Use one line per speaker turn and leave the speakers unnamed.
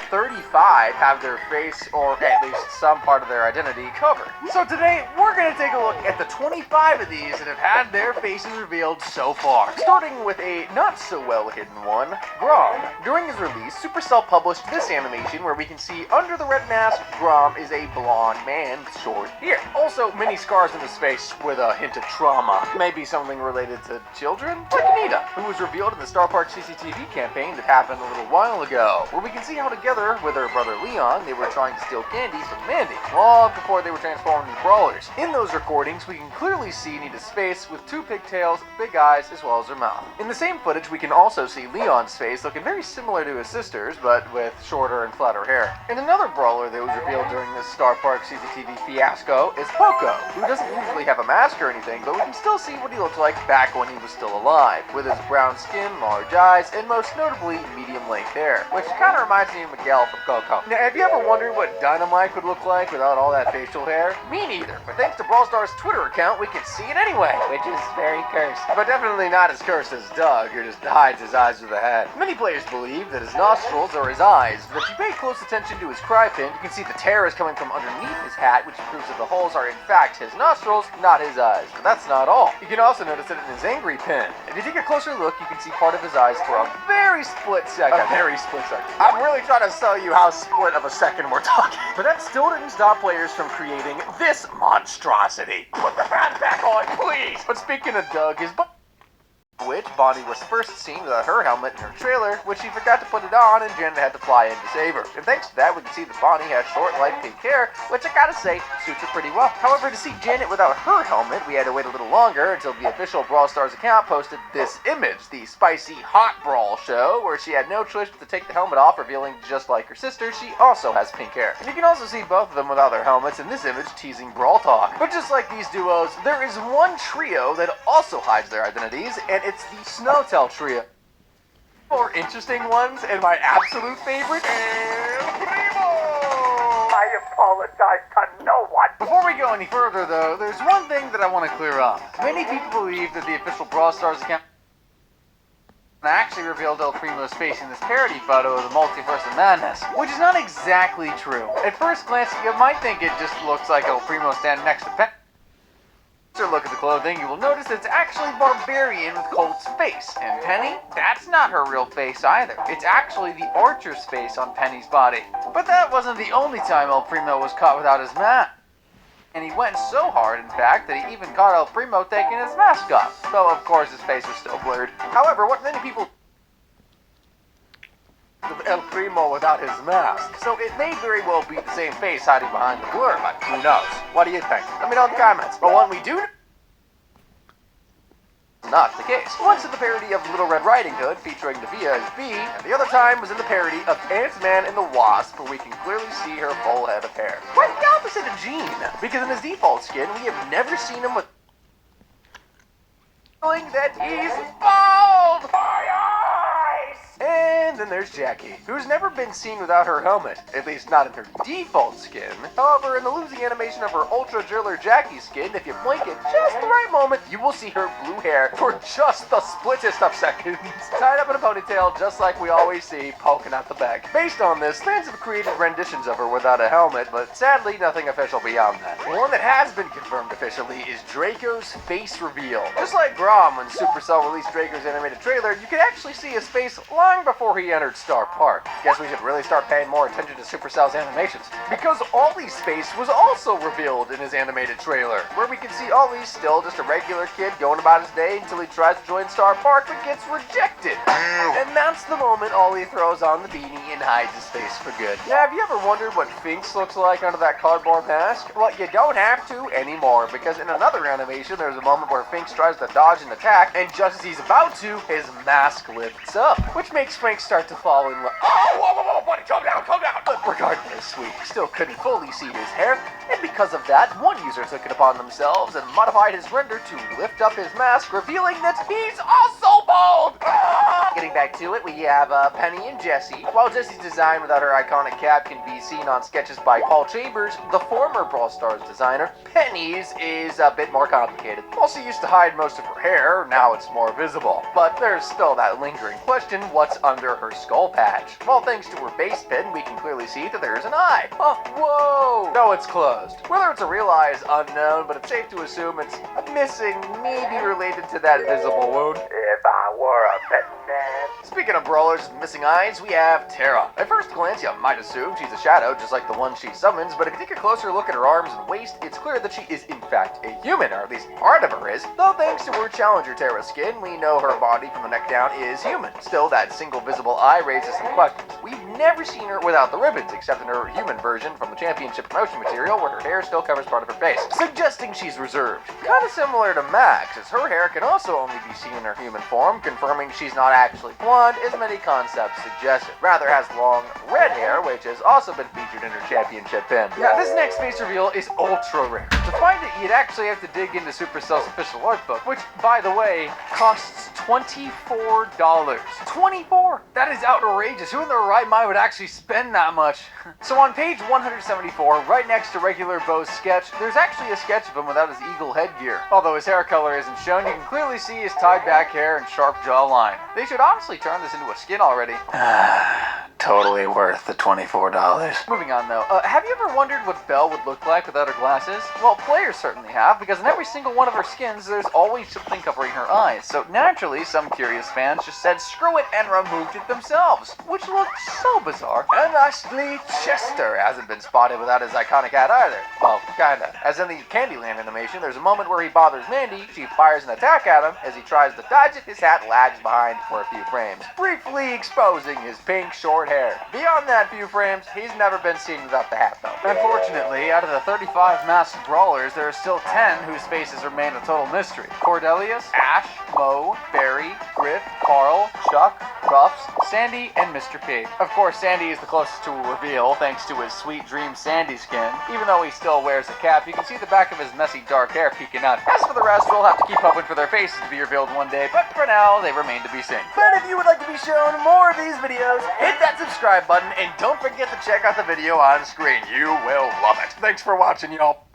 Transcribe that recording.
35 have their face, or at least some part of their identity, covered. So today, we're going to take a look at the 25 of these that have had their faces revealed so far. Starting with a not-so-well-hidden one, Grom. During his release, Supercell published this animation where we can see under the red mask, Grom is a blonde man with short hair. Also, many scars in his face with a hint of trauma. Maybe something related to children? Like Anita, who was revealed in the Star Park CCTV campaign that happened a little while ago, where we can see how together with her brother Leon, they were trying to steal candy from Mandy, long before they were transformed into brawlers. In those recordings, we can clearly see Anita's face with two pigtails, big eyes, as well as her mouth. In the same footage, we can also see Leon's face looking very similar to his sister's, but with shorter and flatter hair. And another brawler that was revealed during this Star Park CCTV fiasco is Poco, who doesn't usually have a mask or anything, but we can still see what he looked like back when he was still alive, with his brown skin, large eyes, and most notably, medium-length hair, which kind of reminds me of Miguel from Coco. Now, have you ever wondered what Dynamite would look like without all that facial hair? Me neither, but thanks to Brawl Stars' Twitter account, we can see it anyway, which is very cursed. But definitely not as cursed as Doug, who just hides his eyes with a hat. Many players believe that his nostrils are his eyes, but if you pay close attention to his cry pin, you can see the tear is coming from underneath his hat, which proves that the holes are in fact his nostrils, not his eyes. But that's not all. You can also notice it in his angry pin. If you take a closer look, you can see part of his eyes for a very split second. I'm really trying to tell you how split of a second we're talking. But that still didn't stop players from creating this monstrosity. Put the hat back on, please! But speaking of Doug, his which Bonnie was first seen without her helmet in her trailer, which she forgot to put it on and Janet had to fly in to save her. And thanks to that, we can see that Bonnie has short, light pink hair, which I gotta say, suits her pretty well. However, to see Janet without her helmet, we had to wait a little longer until the official Brawl Stars account posted this image, the spicy hot brawl show, where she had no choice but to take the helmet off, revealing just like her sister, she also has pink hair. And you can also see both of them without their helmets in this image teasing Brawl Talk. But just like these duos, there is one trio that also hides their identities, and it's the Snowtail trio. More interesting ones, and my absolute favorite, I apologize to no one. Before we go any further, though, there's one thing that I want to clear up. Many people believe that the official Brawl Stars account actually revealed El Primo's face in this parody photo of the Multiverse of Madness, which is not exactly true. At first glance, you might think it just looks like El Primo standing next to Penny. Look at the clothing, you will notice it's actually Barbarian with Colt's face. And Penny? That's not her real face either. It's actually the Archer's face on Penny's body. But that wasn't the only time El Primo was caught without his mask. And he went so hard, in fact, that he even caught El Primo taking his mask off. Though, of course, his face was still blurred. However, what many people of El Primo without his mask. So it may very well be the same face hiding behind the blur, but who knows? What do you think? Let me know in the comments. But one we do not the case. Once in the parody of Little Red Riding Hood featuring Navia as Bee, and the other time was in the parody of Ant-Man and the Wasp, where we can clearly see her full head of hair. Quite the opposite of Jean, because in his default skin, we have never seen him with feeling that he's bald! And then there's Jackie, who's never been seen without her helmet, at least not in her default skin. However, in the losing animation of her Ultra Driller Jackie skin, if you blink at just the right moment, you will see her blue hair for just the splittest of seconds, tied up in a ponytail just like we always see poking out the back. Based on this, fans have created renditions of her without a helmet, but sadly nothing official beyond that. The one that has been confirmed officially is Draco's face reveal. Just like Grom when Supercell released Draco's animated trailer, you can actually see his face long before he entered Star Park. Guess we should really start paying more attention to Supercell's animations. Because Ollie's face was also revealed in his animated trailer, where we can see Ollie's still just a regular kid going about his day until he tries to join Star Park but gets rejected. And that's the moment Ollie throws on the beanie and hides his face for good. Now, have you ever wondered what Finks looks like under that cardboard mask? Well, you don't have to anymore, because in another animation, there's a moment where Finks tries to dodge an attack, and just as he's about to, his mask lifts up, which makes Frank start to fall in love. Oh, whoa, buddy, calm down. But regardless, we still couldn't fully see his hair, and because of that, one user took it upon themselves and modified his render to lift up his mask, revealing that he's also bald! Getting back to it, we have Penny and Jessie. While Jessie's design without her iconic cap can be seen on sketches by Paul Chambers, the former Brawl Stars designer, Penny's is a bit more complicated. While she used to hide most of her hair, now it's more visible. But there's still that lingering question, what's under her skull patch? Well, thanks to her base pin, we can clearly see that there's an eye. Oh, whoa! No, it's closed. Whether it's a real eye is unknown, but it's safe to assume it's missing, maybe related to that visible wound. If I were a pet man. Speaking of brawlers with missing eyes, we have Tara. At first glance, you might assume she's a shadow, just like the one she summons, but if you take a closer look at her arms and waist, it's clear that she is in fact a human, or at least part of her is. Though thanks to her Challenger Tara skin, we know her body from the neck down is human. Still, that single visible eye raises some questions. We've never seen her without the ribbons, except in her human version from the Championship promotion material, where her hair still covers part of her face, suggesting she's reserved. Kind of similar to Max, as her hair can also only be seen in her human form, confirming she's not actually blonde, as many concepts suggested. Rather has long red hair, which has also been featured in her championship pin. Now, this next face reveal is ultra rare. To find it, you'd actually have to dig into Supercell's official art book, which, by the way, costs $24. $24? That is outrageous. Who in their right mind would actually spend that much? So on page 174, right next to regular Bo's sketch, there's actually a sketch of him without his eagle headgear. Although his hair color isn't shown, you can clearly see his tied back hair and sharp jawline. They should honestly turn this into a skin already. Totally worth the $24. Moving on though, have you ever wondered what Belle would look like without her glasses? Well, players certainly have, because in every single one of her skins, there's always something covering her eyes. So naturally, some curious fans just said screw it and removed it themselves, which looked so bizarre. And Ashley Chester hasn't been spotted without his iconic hat either. Well, kinda. As in the Candyland animation, there's a moment where he bothers Mandy, she fires an attack at him. As he tries to dodge it, his hat lags behind for a few frames, briefly exposing his pink short hair. Beyond that few frames, he's never been seen without the hat though. Unfortunately, out of the 35 masked brawlers, there are still 10 whose faces remain a total mystery. Cordelius, Ash, Mo, Barry, Griff, Carl, Chuck, Ruffs, Sandy, and Mr. P. Of course, Sandy is the closest to a reveal thanks to his Sweet Dream Sandy skin. Even though he still wears a cap, you can see the back of his messy dark hair peeking out. As for the rest, we'll have to keep hoping for their faces to be revealed one day, but for now, they remain to be seen. But if you would like to be shown more of these videos, hit that subscribe button, and don't forget to check out the video on screen. You will love it. Thanks for watching, y'all.